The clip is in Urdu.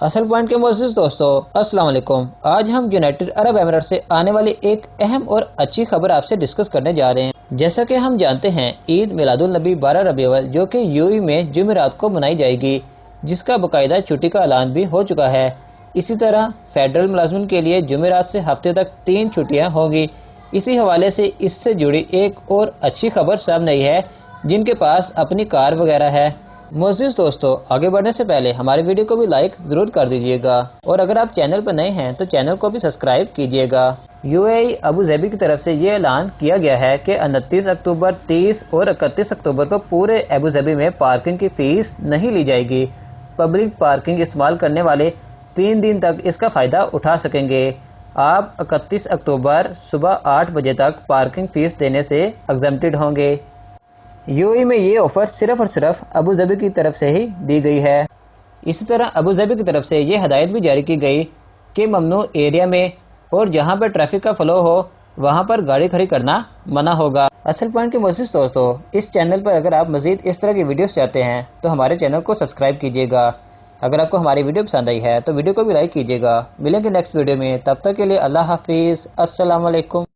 اصل پوائنٹ کے معزز دوستو، السلام علیکم۔ آج ہم یونائٹڈ عرب امارات سے آنے والی ایک اہم اور اچھی خبر آپ سے ڈسکس کرنے جا رہے ہیں۔ جیسا کہ ہم جانتے ہیں، عید میلاد النبی 12 ربیع الاول جو کہ UAE میں جمعرات کو منائی جائے گی، جس کا باقاعدہ چھٹی کا اعلان بھی ہو چکا ہے۔ اسی طرح فیڈرل ملازمین کے لیے جمعرات سے ہفتے تک 3 چھٹیاں ہوں گی۔ اسی حوالے سے اس سے جڑی ایک اور اچھی خبر سامنے آئی ہے جن کے پاس اپنی کار وغیرہ ہے۔ معزز دوستو، آگے بڑھنے سے پہلے ہمارے ویڈیو کو بھی لائک ضرور کر دیجئے گا، اور اگر آپ چینل پر نئے ہیں تو چینل کو بھی سبسکرائب کیجئے گا۔ UAE ابوظہبی کی طرف سے یہ اعلان کیا گیا ہے کہ 29 اکتوبر، 30 اور 31 اکتوبر کو پورے ابوظہبی میں پارکنگ کی فیس نہیں لی جائے گی۔ پبلک پارکنگ استعمال کرنے والے 3 دن تک اس کا فائدہ اٹھا سکیں گے۔ آپ 31 اکتوبر صبح 8 بجے تک پارکنگ فیس دینے سے ایگزمپٹڈ ہوں گے۔ UAE میں یہ آفر صرف اور صرف ابوظہبی کی طرف سے ہی دی گئی ہے۔ اسی طرح ابوظہبی کی طرف سے یہ ہدایت بھی جاری کی گئی کہ ممنوع ایریا میں اور جہاں پر ٹریفک کا فلو ہو وہاں پر گاڑی کھڑی کرنا منع ہوگا۔ اصل پوائنٹ کے معزز دوستو، اس چینل پر اگر آپ مزید اس طرح کی ویڈیوز چاہتے ہیں تو ہمارے چینل کو سبسکرائب کیجئے گا۔ اگر آپ کو ہماری ویڈیو پسند آئی ہے تو ویڈیو کو بھی لائک کیجئے گا۔ ملیں گے نیکسٹ ویڈیو میں، تب تک کے لیے اللہ حافظ، السلام علیکم۔